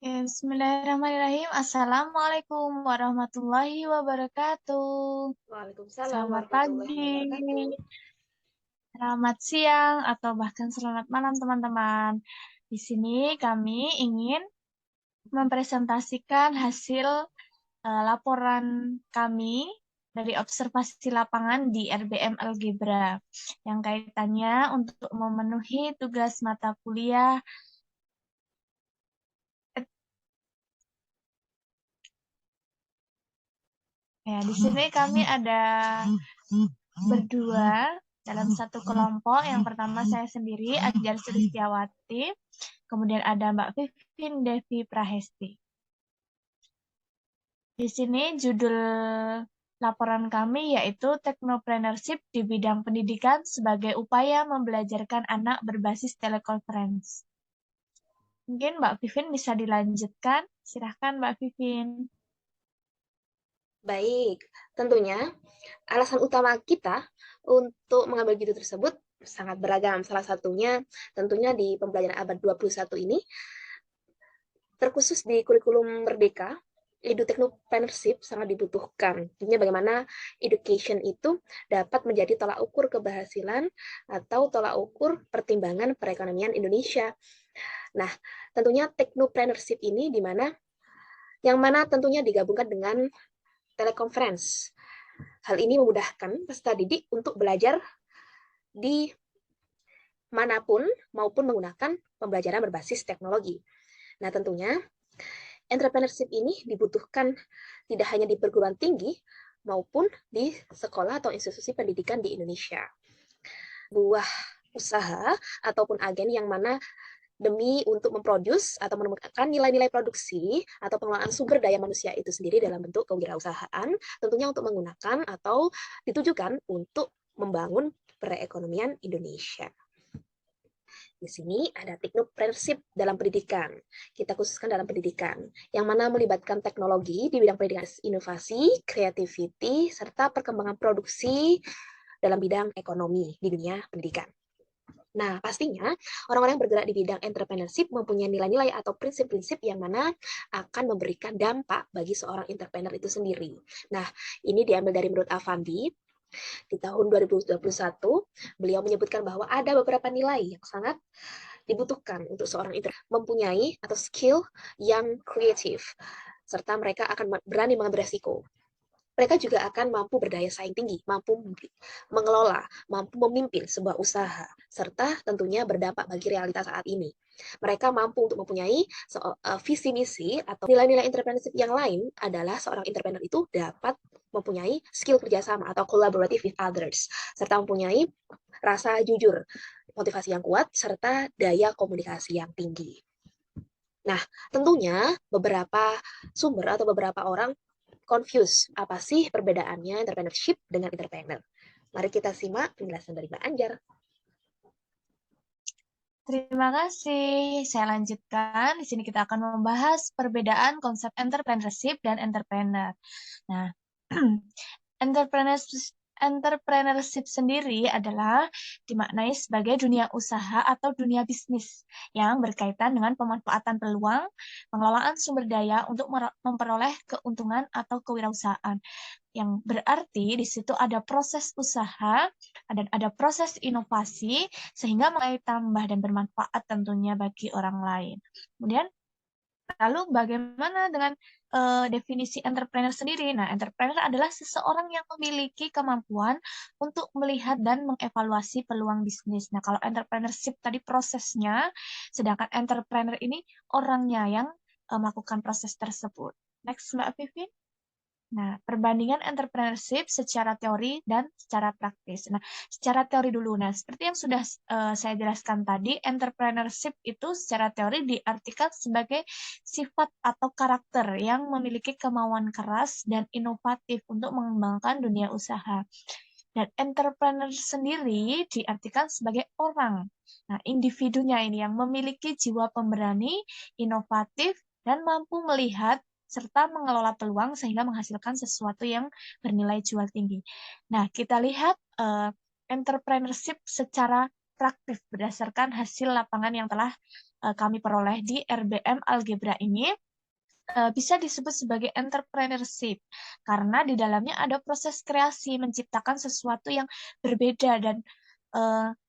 Bismillahirrahmanirrahim. Assalamualaikum warahmatullahi wabarakatuh. Waalaikumsalam Selamat warahmatullahi pagi, wabarakatuh. selamat siang, atau bahkan selamat malam teman-teman. Di sini kami ingin mempresentasikan hasil laporan kami dari observasi lapangan di RBM Algebra yang kaitannya untuk memenuhi tugas mata kuliah. Ya, di sini kami ada berdua dalam satu kelompok. Yang pertama saya sendiri, Adjar Sulistiawati. Kemudian ada Mbak Vivin Devi Prahesti. Di sini judul laporan kami yaitu Technopreneurship di bidang pendidikan sebagai upaya membelajarkan anak berbasis telekonferensi. Mungkin Mbak Vivin bisa dilanjutkan. Silahkan Mbak Vivin. Baik, tentunya alasan utama kita untuk mengambil judul tersebut sangat beragam. Salah satunya tentunya di pembelajaran abad 21 ini, terkhusus di kurikulum Merdeka, edutechnopreneurship sangat dibutuhkan. Tentunya bagaimana education itu dapat menjadi tolak ukur keberhasilan atau tolak ukur pertimbangan perekonomian Indonesia. Nah, tentunya technopreneurship ini yang mana tentunya digabungkan dengan teleconference. Hal ini memudahkan peserta didik untuk belajar di manapun maupun menggunakan pembelajaran berbasis teknologi. Nah, tentunya entrepreneurship ini dibutuhkan tidak hanya di perguruan tinggi maupun di sekolah atau institusi pendidikan di Indonesia. Buah usaha ataupun agen yang mana demi untuk memproduksi atau menemukan nilai-nilai produksi atau pengelolaan sumber daya manusia itu sendiri dalam bentuk kewirausahaan, tentunya untuk menggunakan atau ditujukan untuk membangun perekonomian Indonesia. Di sini ada technopreneurship dalam pendidikan. Kita khususkan dalam pendidikan, yang mana melibatkan teknologi di bidang pendidikan, inovasi, creativity, serta perkembangan produksi dalam bidang ekonomi di dunia pendidikan. Nah, pastinya orang-orang yang bergerak di bidang entrepreneurship mempunyai nilai-nilai atau prinsip-prinsip yang mana akan memberikan dampak bagi seorang entrepreneur itu sendiri. Nah, ini diambil dari menurut Avandi. Di tahun 2021, beliau menyebutkan bahwa ada beberapa nilai yang sangat dibutuhkan untuk seorang entrepreneur mempunyai atau skill yang kreatif, serta mereka akan berani mengambil resiko. Mereka juga akan mampu berdaya saing tinggi, mampu mengelola, mampu memimpin sebuah usaha, serta tentunya berdampak bagi realitas saat ini. Mereka mampu untuk mempunyai visi misi atau nilai-nilai entrepreneurship yang lain adalah seorang entrepreneur itu dapat mempunyai skill kerjasama atau collaborative with others, serta mempunyai rasa jujur, motivasi yang kuat, serta daya komunikasi yang tinggi. Nah, tentunya beberapa sumber atau beberapa orang confuse apa sih perbedaannya entrepreneurship dengan entrepreneur. Mari kita simak penjelasan dari Mbak Anjar. Terima kasih. Saya lanjutkan. Di sini kita akan membahas perbedaan konsep entrepreneurship dan entrepreneur. Nah, entrepreneurship sendiri adalah dimaknai sebagai dunia usaha atau dunia bisnis yang berkaitan dengan pemanfaatan peluang, pengelolaan sumber daya untuk memperoleh keuntungan atau kewirausahaan. Yang berarti di situ ada proses usaha dan ada proses inovasi sehingga mengalami tambah dan bermanfaat tentunya bagi orang lain. Kemudian lalu bagaimana dengan definisi entrepreneur sendiri? Nah, entrepreneur adalah seseorang yang memiliki kemampuan untuk melihat dan mengevaluasi peluang bisnis. Nah, kalau entrepreneurship tadi prosesnya, sedangkan entrepreneur ini orangnya yang melakukan proses tersebut. Next, Mbak Vivi. Nah, perbandingan entrepreneurship secara teori dan secara praktis. Nah, secara teori dulu. Nah, seperti yang sudah saya jelaskan tadi, entrepreneurship itu secara teori diartikan sebagai sifat atau karakter yang memiliki kemauan keras dan inovatif untuk mengembangkan dunia usaha. Dan entrepreneur sendiri diartikan sebagai orang. Nah, individunya ini yang memiliki jiwa pemberani, inovatif, dan mampu melihat serta mengelola peluang sehingga menghasilkan sesuatu yang bernilai jual tinggi. Nah, kita lihat entrepreneurship secara praktis berdasarkan hasil lapangan yang telah kami peroleh di RBM Algebra ini bisa disebut sebagai entrepreneurship karena di dalamnya ada proses kreasi menciptakan sesuatu yang berbeda dan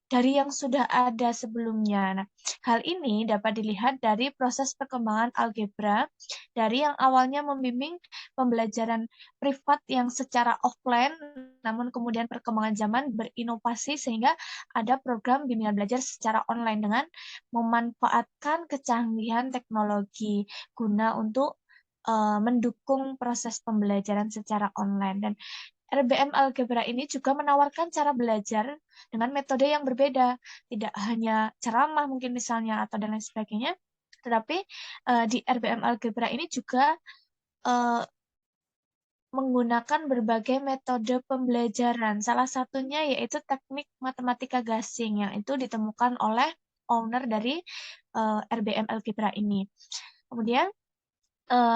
dari yang sudah ada sebelumnya. Nah, hal ini dapat dilihat dari proses perkembangan algebra dari yang awalnya membimbing pembelajaran privat yang secara offline, namun kemudian perkembangan zaman berinovasi sehingga ada program bimbingan belajar secara online dengan memanfaatkan kecanggihan teknologi guna untuk mendukung proses pembelajaran secara online. Dan RBM Algebra ini juga menawarkan cara belajar dengan metode yang berbeda, tidak hanya ceramah mungkin misalnya atau dan lain sebagainya, tetapi di RBM Algebra ini juga uh, menggunakan berbagai metode pembelajaran. Salah satunya yaitu teknik matematika gasing yang itu ditemukan oleh owner dari RBM Algebra ini. Kemudian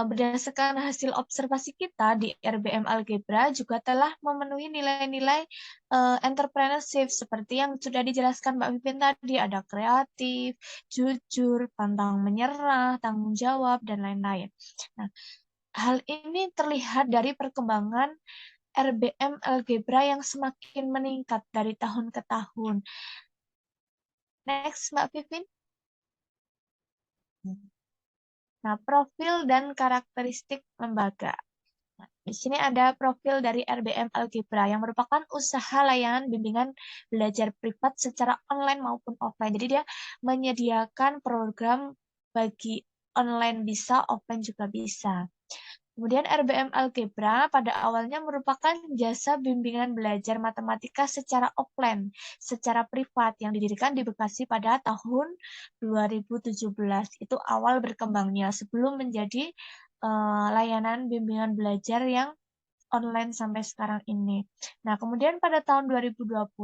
berdasarkan hasil observasi kita di RBM Algebra juga telah memenuhi nilai-nilai entrepreneurship seperti yang sudah dijelaskan Mbak Pipin tadi, ada kreatif, jujur, pantang menyerah, tanggung jawab, dan lain-lain. Nah, hal ini terlihat dari perkembangan RBM Algebra yang semakin meningkat dari tahun ke tahun. Next, Mbak Pipin. Nah, profil dan karakteristik lembaga. Nah, di sini ada profil dari RBM Algebra yang merupakan usaha layanan bimbingan belajar privat secara online maupun offline. Jadi dia menyediakan program bagi online bisa, offline juga bisa. Kemudian RBM Algebra pada awalnya merupakan jasa bimbingan belajar matematika secara offline, secara privat yang didirikan di Bekasi pada tahun 2017. Itu awal berkembangnya sebelum menjadi layanan bimbingan belajar yang online sampai sekarang ini. Nah, kemudian pada tahun 2020,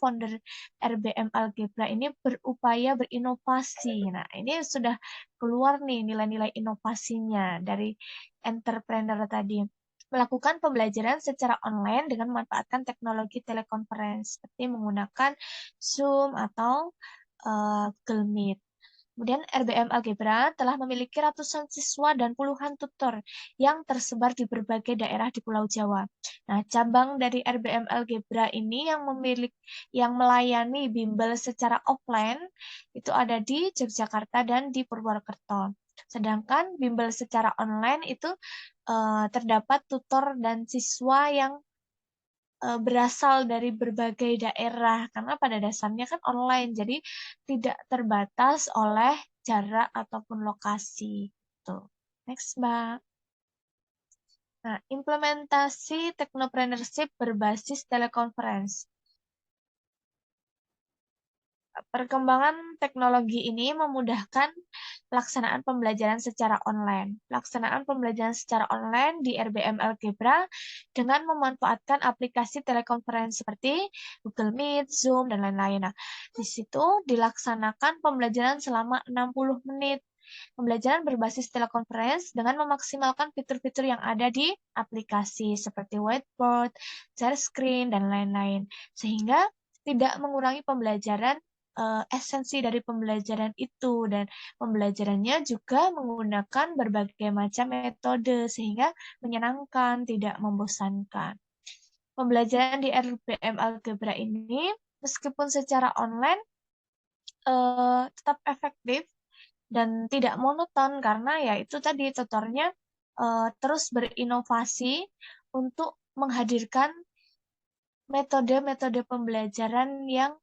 founder RBM Algebra ini berupaya berinovasi. Nah, ini sudah keluar nih nilai-nilai inovasinya dari entrepreneur tadi. Melakukan pembelajaran secara online dengan memanfaatkan teknologi telekonferensi seperti menggunakan Zoom atau Google Meet. Kemudian RBM Algebra telah memiliki ratusan siswa dan puluhan tutor yang tersebar di berbagai daerah di Pulau Jawa. Nah, cabang dari RBM Algebra ini yang melayani bimbel secara offline itu ada di Yogyakarta dan di Purwokerto. Sedangkan bimbel secara online itu terdapat tutor dan siswa yang berasal dari berbagai daerah karena pada dasarnya kan online jadi tidak terbatas oleh jarak ataupun lokasi tuh. Next, Mbak. Nah, implementasi teknopreneurship berbasis telekonferensi. Perkembangan teknologi ini memudahkan pelaksanaan pembelajaran secara online. Pelaksanaan pembelajaran secara online di RBM Algebra dengan memanfaatkan aplikasi telekonferensi seperti Google Meet, Zoom, dan lain-lain. Nah, di situ dilaksanakan pembelajaran selama 60 menit. Pembelajaran berbasis telekonferensi dengan memaksimalkan fitur-fitur yang ada di aplikasi seperti whiteboard, share screen, dan lain-lain. Sehingga tidak mengurangi pembelajaran esensi dari pembelajaran itu dan pembelajarannya juga menggunakan berbagai macam metode sehingga menyenangkan, tidak membosankan. Pembelajaran di RBM Algebra ini meskipun secara online tetap efektif dan tidak monoton karena ya itu tadi tutornya terus berinovasi untuk menghadirkan metode-metode pembelajaran yang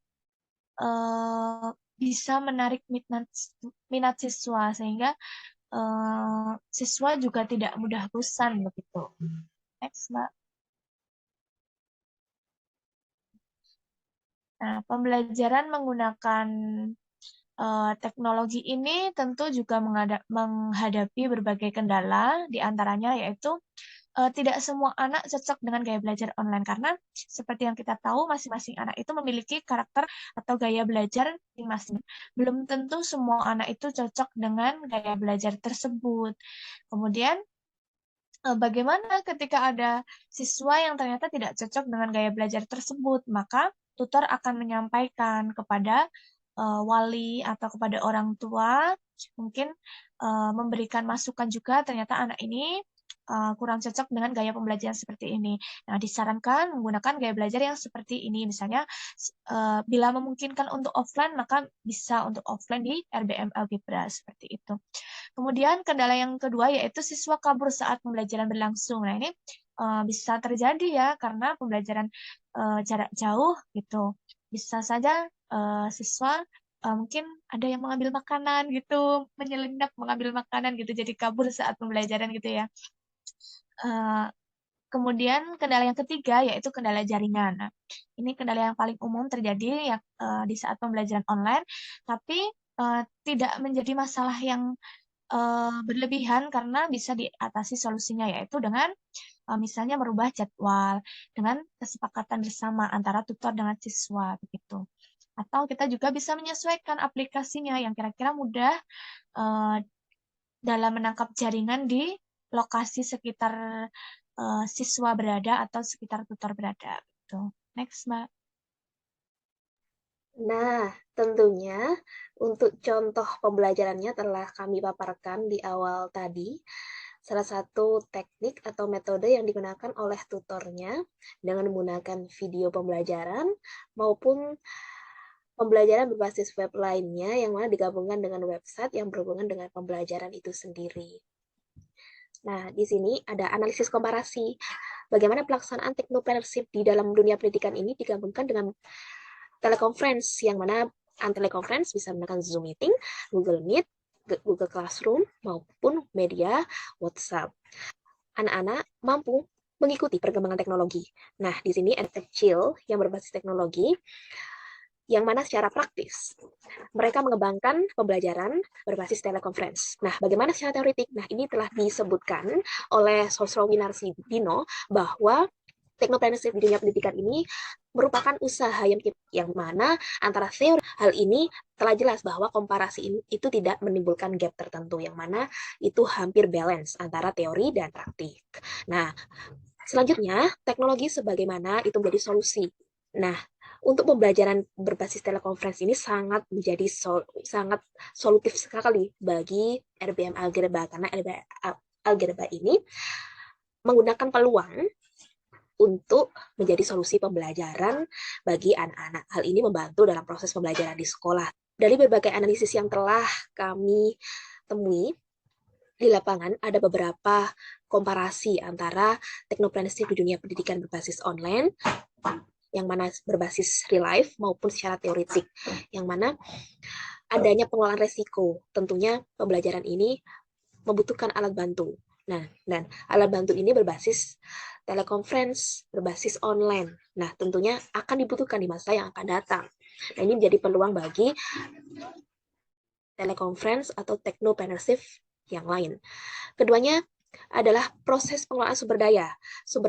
bisa menarik minat siswa sehingga siswa juga tidak mudah bosan begitu. Next, Mbak. Nah, pembelajaran menggunakan teknologi ini tentu juga menghadapi berbagai kendala, diantaranya yaitu tidak semua anak cocok dengan gaya belajar online karena seperti yang kita tahu masing-masing anak itu memiliki karakter atau gaya belajar masing-masing. Belum tentu semua anak itu cocok dengan gaya belajar tersebut. Kemudian bagaimana ketika ada siswa yang ternyata tidak cocok dengan gaya belajar tersebut, maka tutor akan menyampaikan kepada wali atau kepada orang tua, mungkin memberikan masukan juga ternyata anak ini kurang cocok dengan gaya pembelajaran seperti ini. Nah, disarankan menggunakan gaya belajar yang seperti ini. Misalnya, bila memungkinkan untuk offline, maka bisa untuk offline di RBM Algebra, seperti itu. Kemudian kendala yang kedua yaitu siswa kabur saat pembelajaran berlangsung. Nah, ini bisa terjadi ya karena pembelajaran jarak jauh gitu. Bisa saja siswa mungkin ada yang mengambil makanan gitu, menyelinap mengambil makanan gitu, jadi kabur saat pembelajaran gitu ya. Kemudian kendala yang ketiga yaitu kendala jaringan. Nah, ini kendala yang paling umum terjadi ya di saat pembelajaran online, tapi tidak menjadi masalah yang berlebihan karena bisa diatasi solusinya yaitu dengan misalnya merubah jadwal dengan kesepakatan bersama antara tutor dengan siswa begitu. Atau kita juga bisa menyesuaikan aplikasinya yang kira-kira mudah uh, dalam menangkap jaringan di lokasi sekitar siswa berada atau sekitar tutor berada. Gitu. Next, Mbak. Nah, tentunya untuk contoh pembelajarannya telah kami paparkan di awal tadi. Salah satu teknik atau metode yang digunakan oleh tutornya dengan menggunakan video pembelajaran maupun pembelajaran berbasis web lainnya yang mana digabungkan dengan website yang berhubungan dengan pembelajaran itu sendiri. Nah, di sini ada analisis komparasi. Bagaimana pelaksanaan teknopreneurship di dalam dunia pendidikan ini digabungkan dengan teleconference, yang mana teleconference bisa menggunakan Zoom Meeting, Google Meet, Google Classroom, maupun media WhatsApp. Anak-anak mampu mengikuti perkembangan teknologi. Nah, di sini ada kecil yang berbasis teknologi, yang mana secara praktis mereka mengembangkan pembelajaran berbasis teleconference. Nah, bagaimana secara teoretik? Nah, ini telah disebutkan oleh Sosro Winarsi Dino bahwa teknopreneurship di dunia pendidikan ini merupakan usaha yang mana antara teori hal ini telah jelas bahwa komparasi ini itu tidak menimbulkan gap tertentu, yang mana itu hampir balance antara teori dan praktik. Nah, selanjutnya teknologi sebagaimana itu menjadi solusi. Nah, untuk pembelajaran berbasis telekonferensi ini menjadi sangat solutif sekali bagi RBM Algebra, karena RBM Algebra ini menggunakan peluang untuk menjadi solusi pembelajaran bagi anak-anak. Hal ini membantu dalam proses pembelajaran di sekolah. Dari berbagai analisis yang telah kami temui di lapangan, ada beberapa komparasi antara teknopreneurship di dunia pendidikan berbasis online, yang mana berbasis real life maupun secara teoretik, yang mana adanya pengelolaan resiko. Tentunya pembelajaran ini membutuhkan alat bantu. Nah, dan alat bantu ini berbasis teleconference, berbasis online. Nah, tentunya akan dibutuhkan di masa yang akan datang. Nah, ini menjadi peluang bagi teleconference atau technopreneurship yang lain. Keduanya adalah proses pengelolaan sumber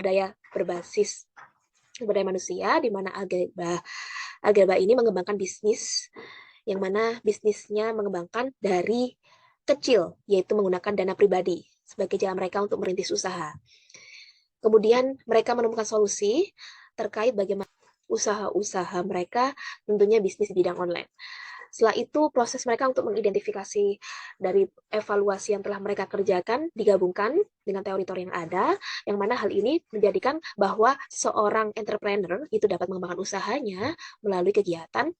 daya berbasis sumber daya manusia, di mana Algebra ini mengembangkan bisnis, yang mana bisnisnya mengembangkan dari kecil, yaitu menggunakan dana pribadi sebagai jalan mereka untuk merintis usaha. Kemudian mereka menemukan solusi terkait bagaimana usaha-usaha mereka, tentunya bisnis di bidang online. Setelah itu, proses mereka untuk mengidentifikasi dari evaluasi yang telah mereka kerjakan digabungkan dengan teori-teori yang ada, yang mana hal ini menjadikan bahwa seorang entrepreneur itu dapat mengembangkan usahanya melalui kegiatan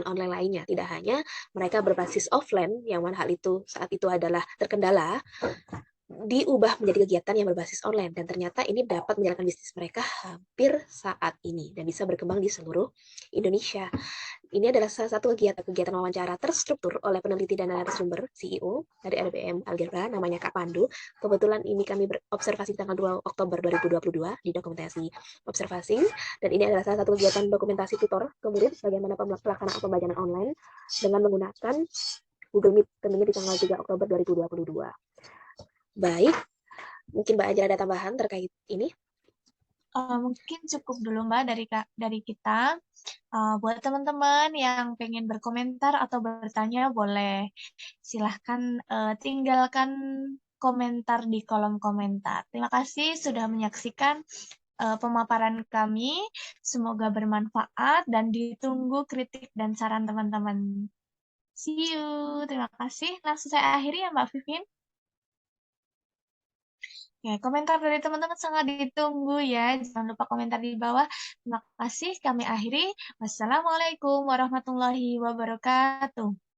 online lainnya. Tidak hanya mereka berbasis offline, yang mana hal itu saat itu adalah terkendala, diubah menjadi kegiatan yang berbasis online, dan ternyata ini dapat menjalankan bisnis mereka hampir saat ini dan bisa berkembang di seluruh Indonesia. Ini adalah salah satu kegiatan wawancara terstruktur oleh peneliti dan narasumber CEO dari RBM Algebra, namanya Kak Pandu. Kebetulan ini kami berobservasi tanggal 2 Oktober 2022 di dokumentasi observasi, dan ini adalah salah satu kegiatan dokumentasi tutor ke murid bagaimana pelaksanaan pembelajaran online dengan menggunakan Google Meet, tentunya di tanggal 3 Oktober 2022. Baik, mungkin Mbak Ajra ada tambahan terkait ini? Mungkin cukup dulu Mbak dari kita. Buat teman-teman yang pengen berkomentar atau bertanya, boleh silahkan tinggalkan komentar di kolom komentar. Terima kasih sudah menyaksikan pemaparan kami. Semoga bermanfaat dan ditunggu kritik dan saran teman-teman. See you. Terima kasih. Langsung saya akhiri ya Mbak Vivin. Ya, komentar dari teman-teman sangat ditunggu ya. Jangan lupa komentar di bawah. Terima kasih. Kami akhiri. Wassalamualaikum warahmatullahi wabarakatuh.